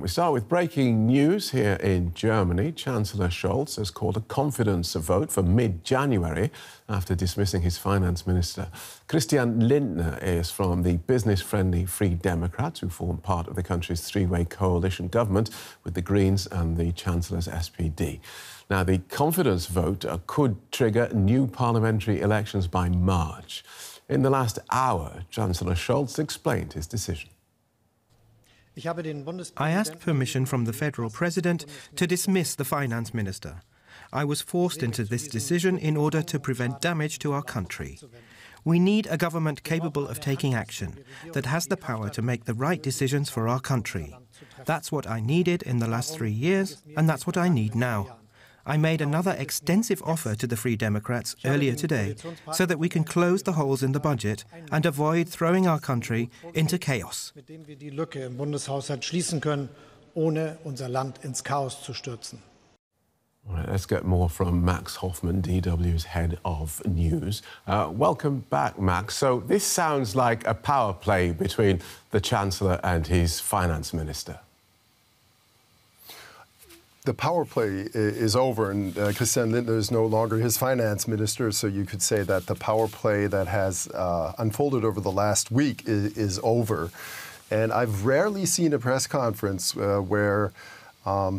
We start with breaking news here in Germany. Chancellor Scholz has called a confidence vote for mid-January after dismissing his finance minister. Christian Lindner is from the business-friendly Free Democrats, who form part of the country's three-way coalition government with the Greens and the Chancellor's SPD. Now, the confidence vote could trigger new parliamentary elections by March. In the last hour, Chancellor Scholz explained his decision. I asked permission from the federal president to dismiss the finance minister. I was forced into this decision in order to prevent damage to our country. We need a government capable of taking action, that has the power to make the right decisions for our country. That's what I needed in the last 3 years, and that's what I need now. I made another extensive offer to the Free Democrats earlier today so that we can close the holes in the budget and avoid throwing our country into chaos. All right, let's get more from Max Hoffman, DW's head of news. Welcome back, Max. So this sounds like a power play between the Chancellor and his finance minister. The power play is over, and Christian Lindner is no longer his finance minister, so you could say that the power play that has unfolded over the last week is over. And I've rarely seen a press conference where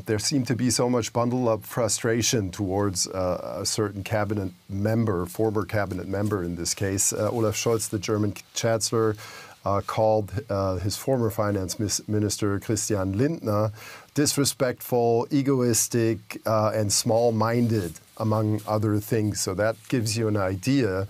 there seemed to be so much bundled-up frustration towards a certain cabinet member, former cabinet member in this case. Olaf Scholz, the German Chancellor, called his former finance minister, Christian Lindner, disrespectful, egoistic, and small-minded, among other things. So that gives you an idea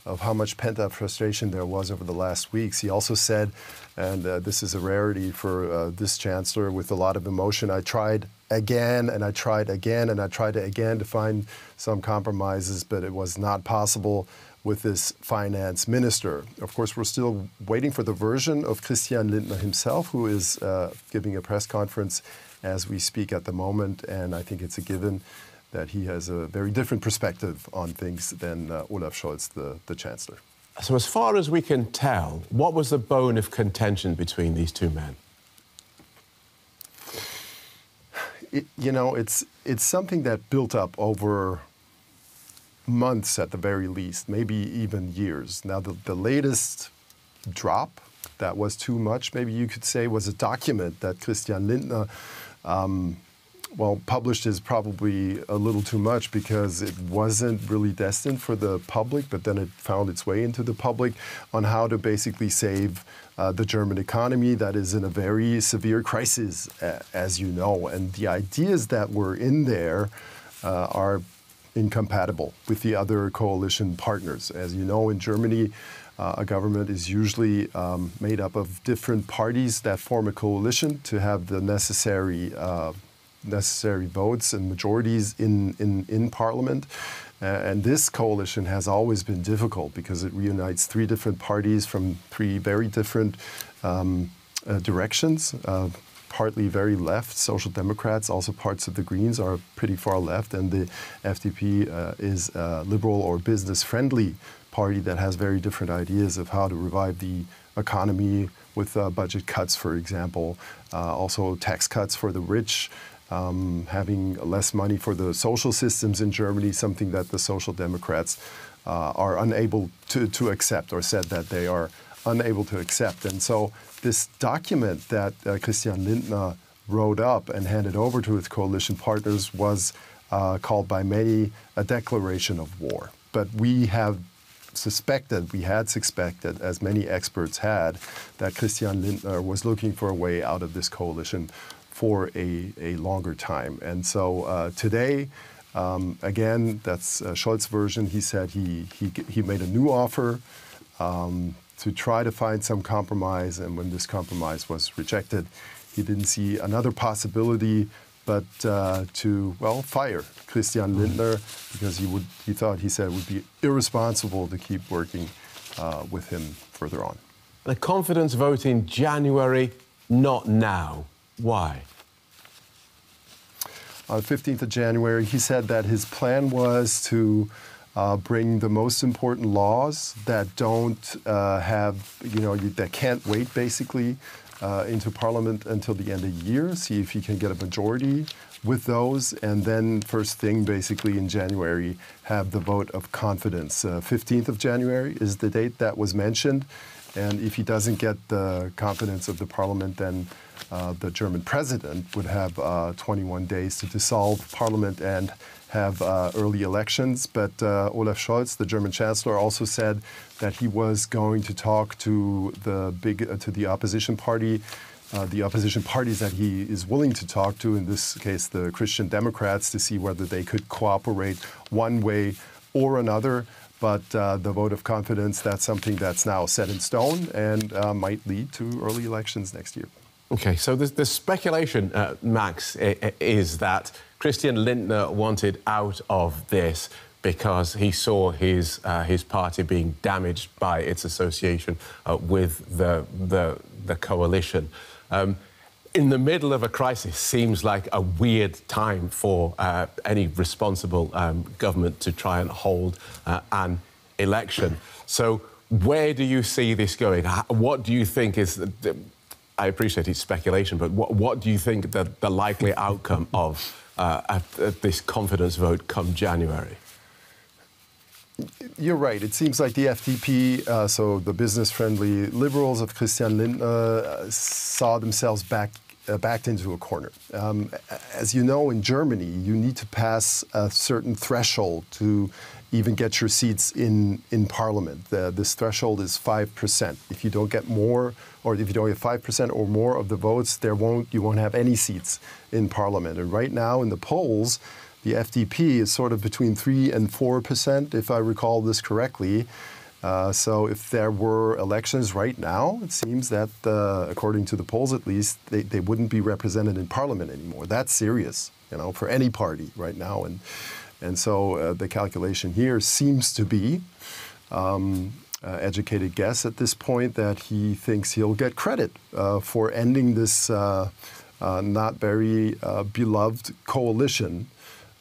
of how much pent-up frustration there was over the last weeks. He also said, and this is a rarity for this chancellor, with a lot of emotion, I tried again, and I tried again, and I tried again to find some compromises, but it was not possible with this finance minister. Of course, we're still waiting for the version of Christian Lindner himself, who is giving a press conference as we speak at the moment, and I think it's a given that he has a very different perspective on things than Olaf Scholz, the Chancellor. So as far as we can tell, what was the bone of contention between these two men? It's something that built up over months at the very least, maybe even years. Now, the latest drop that was too much, maybe you could say, was a document that Christian Lindner published is probably a little too much because it wasn't really destined for the public, but then it found its way into the public on how to basically save the German economy that is in a very severe crisis, as you know. And the ideas that were in there are incompatible with the other coalition partners. As you know, in Germany, a government is usually made up of different parties that form a coalition to have the necessary votes and majorities in parliament. And this coalition has always been difficult because it reunites three different parties from three very different directions. Partly very left, Social Democrats, also parts of the Greens are pretty far left, and the FDP is a liberal or business-friendly party that has very different ideas of how to revive the economy with budget cuts, for example, also tax cuts for the rich, having less money for the social systems in Germany, something that the Social Democrats are unable to accept, or said that they are unable to accept. And so this document that Christian Lindner wrote up and handed over to his coalition partners was called by many a declaration of war. But we had suspected, as many experts had, that Christian Lindner was looking for a way out of this coalition for a longer time. And so today, again, that's Scholz's version. He said he made a new offer to try to find some compromise, and when this compromise was rejected, he didn't see another possibility but to fire Christian Lindner, because he said it would be irresponsible to keep working with him further on. The confidence vote in January, not now. Why? On 15th of January, he said that his plan was to bring the most important laws that don't that can't wait, basically, into parliament until the end of the year, see if he can get a majority with those, and then first thing basically in January have the vote of confidence. 15th of January is the date that was mentioned, and if he doesn't get the confidence of the parliament, then the German president would have 21 days to dissolve parliament and have early elections. But Olaf Scholz, the German Chancellor, also said that he was going to talk to the opposition party, the opposition parties that he is willing to talk to, in this case the Christian Democrats, to see whether they could cooperate one way or another. But the vote of confidence, that's something that's now set in stone and might lead to early elections next year. OK, so the speculation, Max, is that Christian Lindner wanted out of this because he saw his party being damaged by its association with the coalition. In the middle of a crisis seems like a weird time for any responsible government to try and hold an election. So where do you see this going? What do you think is... I appreciate it's speculation, but what do you think the likely outcome of this confidence vote come January? You're right. It seems like the FDP, so the business-friendly liberals of Christian Lindner, saw themselves backed into a corner. As you know, in Germany, you need to pass a certain threshold to even get your seats in parliament. This threshold is 5%. If you don't get more, or if you don't get 5% or more of the votes, you won't have any seats in parliament. And right now in the polls, the FDP is sort of between 3% and 4%, if I recall this correctly. So if there were elections right now, it seems that, according to the polls at least, they wouldn't be represented in parliament anymore. That's serious, for any party right now. And so the calculation here seems to be, educated guess at this point, that he thinks he'll get credit for ending this not very beloved coalition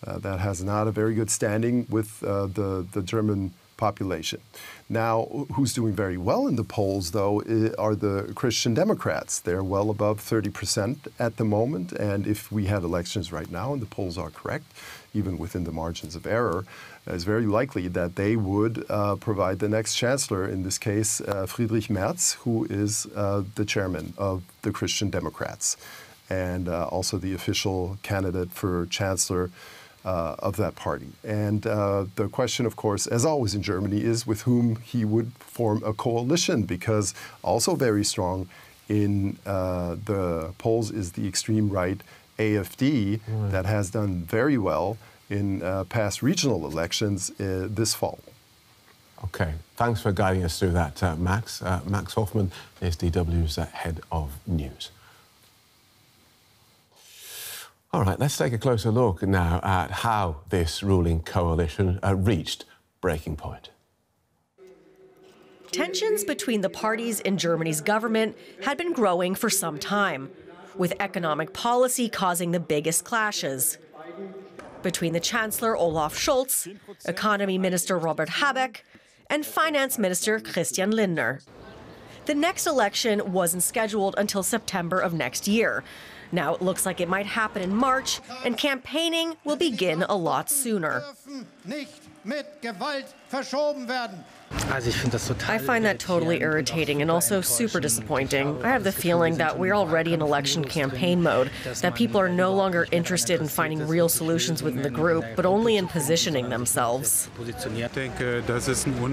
that has not a very good standing with the German population. Now, who's doing very well in the polls, though, are the Christian Democrats. They're well above 30% at the moment, and if we had elections right now, and the polls are correct, even within the margins of error, it's very likely that they would provide the next chancellor, in this case, Friedrich Merz, who is the chairman of the Christian Democrats, and also the official candidate for chancellor of that party. And the question, of course, as always in Germany, is with whom he would form a coalition, because also very strong in the polls is the extreme right AfD, that has done very well in past regional elections this fall. OK. Thanks for guiding us through that, Max. Max Hoffman is DW's head of news. All right, let's take a closer look now at how this ruling coalition reached breaking point. Tensions between the parties in Germany's government had been growing for some time, with economic policy causing the biggest clashes. Between the Chancellor Olaf Scholz, Economy Minister Robert Habeck, and Finance Minister Christian Lindner. The next election wasn't scheduled until September of next year. Now it looks like it might happen in March, and campaigning will begin a lot sooner. I find that totally irritating and also super disappointing. I have the feeling that we're already in election campaign mode, that people are no longer interested in finding real solutions within the group, but only in positioning themselves.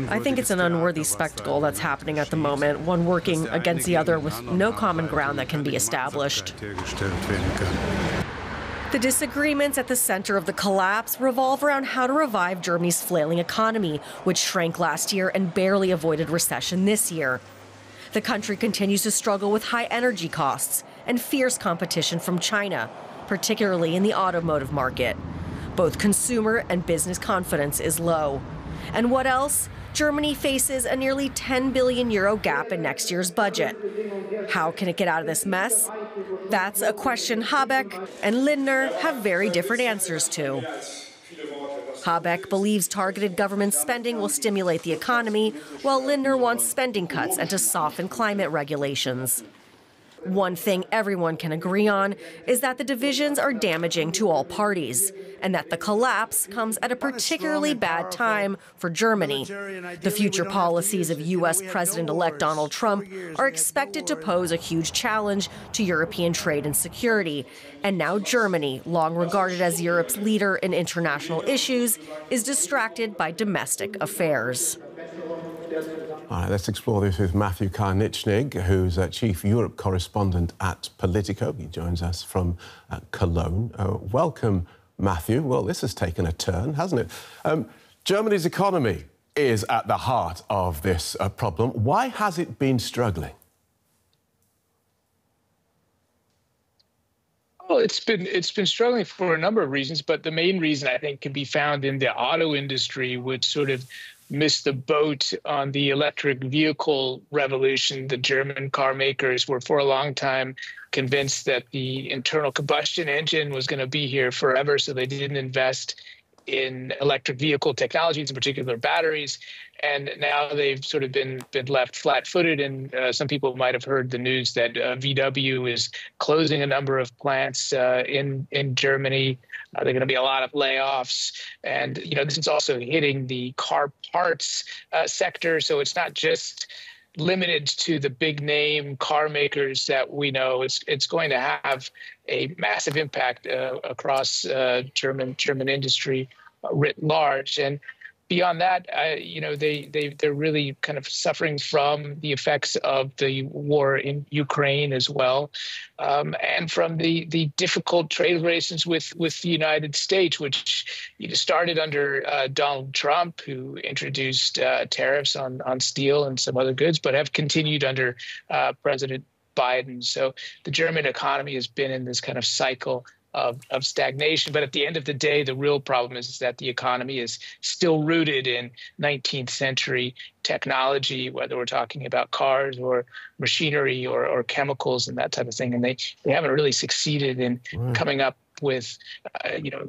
I think it's an unworthy spectacle that's happening at the moment, one working against the other with no common ground that can be established. The disagreements at the center of the collapse revolve around how to revive Germany's flailing economy, which shrank last year and barely avoided recession this year. The country continues to struggle with high energy costs and fierce competition from China, particularly in the automotive market. Both consumer and business confidence is low. And what else? Germany faces a nearly €10 billion gap in next year's budget. How can it get out of this mess? That's a question Habeck and Lindner have very different answers to. Habeck believes targeted government spending will stimulate the economy, while Lindner wants spending cuts and to soften climate regulations. One thing everyone can agree on is that the divisions are damaging to all parties, and that the collapse comes at a particularly bad time for Germany. The future policies of U.S. President-elect Donald Trump are expected to pose a huge challenge to European trade and security. And now Germany, long regarded as Europe's leader in international issues, is distracted by domestic affairs. All right, let's explore this with Matthew Karnichnig, who's Chief Europe Correspondent at Politico. He joins us from Cologne. Welcome, Matthew. Well, this has taken a turn, hasn't it? Germany's economy is at the heart of this problem. Why has it been struggling? Well, it's been struggling for a number of reasons, but the main reason I think can be found in the auto industry, which sort of missed the boat on the electric vehicle revolution. The German car makers were for a long time convinced that the internal combustion engine was going to be here forever, so they didn't invest in electric vehicle technologies, in particular batteries. And now they've sort of been left flat-footed. And some people might have heard the news that VW is closing a number of plants in Germany. There are going to be a lot of layoffs. And, this is also hitting the car parts sector. So it's not just limited to the big name car makers that we know. It's going to have a massive impact across German industry writ large. And beyond that, they're really kind of suffering from the effects of the war in Ukraine as well, and from the difficult trade relations with the United States, which started under Donald Trump, who introduced tariffs on steel and some other goods, but have continued under President Biden. So the German economy has been in this kind of cycle of stagnation. But at the end of the day, the real problem is that the economy is still rooted in 19th century technology, whether we're talking about cars or machinery or chemicals and that type of thing. And they haven't really succeeded in coming up with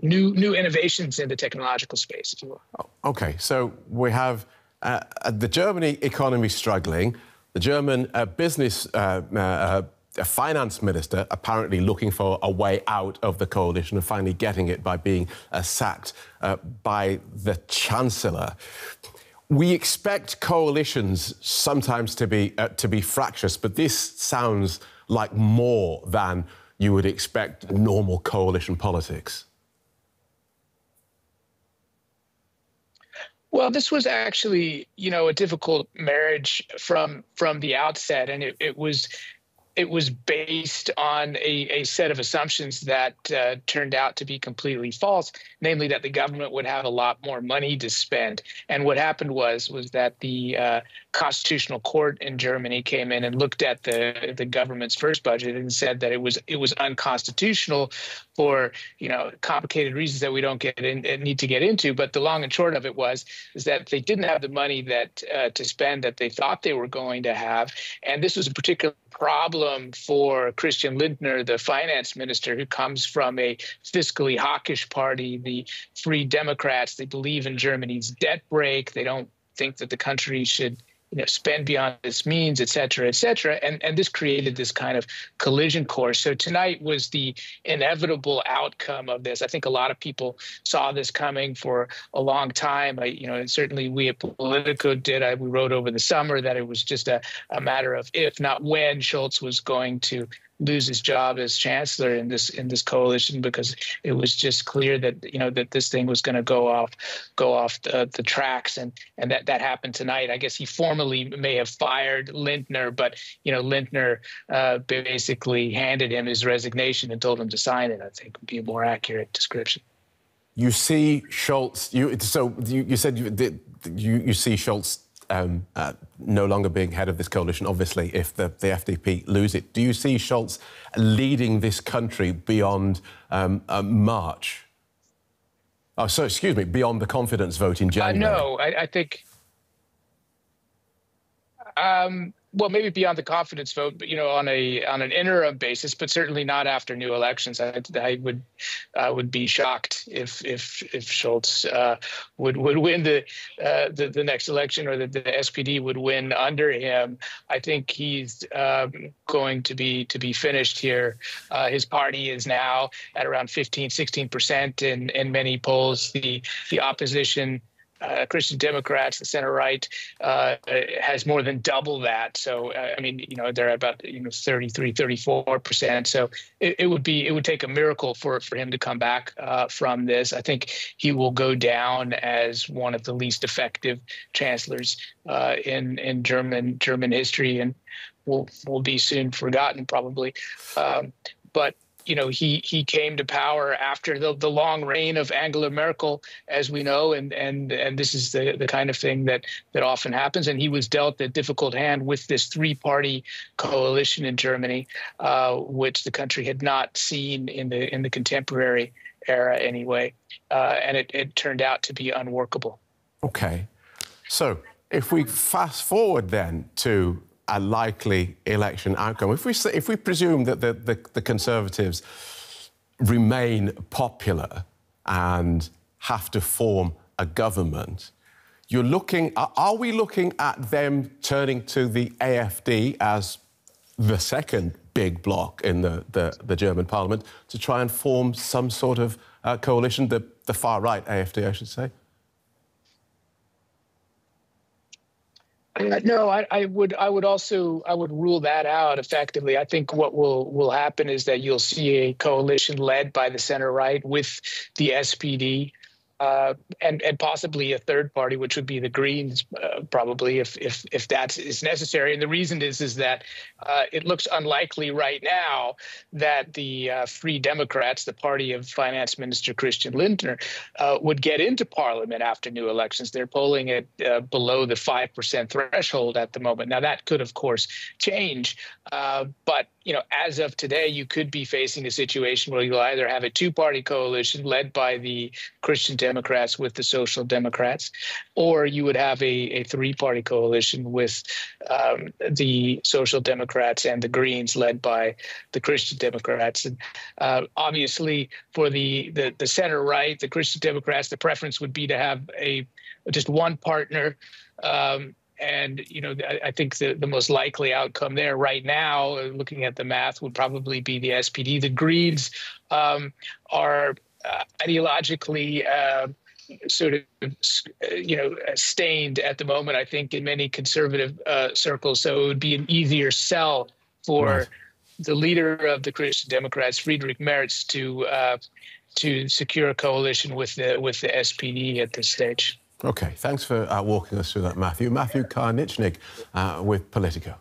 new innovations in the technological space, if you will. OK, so we have the Germany economy struggling, the German a finance minister apparently looking for a way out of the coalition and finally getting it by being sacked by the Chancellor. We expect coalitions sometimes to be fractious, but this sounds like more than you would expect normal coalition politics. Well, this was actually, a difficult marriage from the outset, and it was based on a set of assumptions that turned out to be completely false, namely that the government would have a lot more money to spend. And what happened was that the Constitutional Court in Germany came in and looked at the government's first budget and said that it was unconstitutional for complicated reasons that we don't need to get into. But the long and short of it is that they didn't have the money to spend that they thought they were going to have, and this was a particular problem for Christian Lindner, the finance minister, who comes from a fiscally hawkish party, the Free Democrats. They believe in Germany's debt brake. They don't think that the country should spend beyond its means, et cetera, et cetera. And this created this kind of collision course. So tonight was the inevitable outcome of this. I think a lot of people saw this coming for a long time. And certainly we at Politico did. We wrote over the summer that it was just a matter of if, not when, Scholz was going to lose his job as chancellor in this coalition, because it was just clear that that this thing was going to go off the tracks, and that happened tonight. I guess he formally may have fired Lindner, but Lindner basically handed him his resignation and told him to sign it. I think would be a more accurate description. You see Scholz. You said you see Scholz no longer being head of this coalition, obviously, if the FDP lose it. Do you see Scholz leading this country beyond March? Oh, so excuse me, beyond the confidence vote in January? No, I think well, maybe beyond the confidence vote, but on an interim basis, but certainly not after new elections. I would be shocked if Scholz would win the next election, or that the SPD would win under him. I think he's going to be finished here. His party is now at around 15-16% in many polls. The opposition, Christian Democrats, the center right, has more than double that. So, they're at about 33-34%. So it would take a miracle for him to come back from this. I think he will go down as one of the least effective chancellors in German history, and will be soon forgotten probably. But he came to power after the long reign of Angela Merkel, as we know, and this is the kind of thing that often happens. And he was dealt a difficult hand with this three-party coalition in Germany, which the country had not seen in the contemporary era anyway, and it turned out to be unworkable. Okay, so if we fast forward then to a likely election outcome, if we presume that the Conservatives remain popular and have to form a government, are we looking at them turning to the AfD as the second big bloc in the German parliament to try and form some sort of coalition, the far-right AfD, I should say? No, I would rule that out effectively. I think what will happen is that you'll see a coalition led by the center right with the SPD, and possibly a third party, which would be the Greens, probably, if that is necessary. And the reason is that it looks unlikely right now that the Free Democrats, the party of Finance Minister Christian Lindner, would get into parliament after new elections. They're polling at below the 5% threshold at the moment. Now, that could, of course, change. But as of today, you could be facing a situation where you'll either have a two-party coalition led by the Christian Democrats with the Social Democrats, or you would have a three-party coalition with the Social Democrats and the Greens led by the Christian Democrats. And obviously, for the center right, the Christian Democrats, the preference would be to have just one partner. And, I think the most likely outcome there right now, looking at the math, would probably be the SPD. The Greens are ideologically sort of, stained at the moment, I think, in many conservative circles. So it would be an easier sell for the leader of the Christian Democrats, Friedrich Merz, to secure a coalition with the SPD at this stage. OK, thanks for walking us through that, Matthew. Matthew Karnichnik with Politico.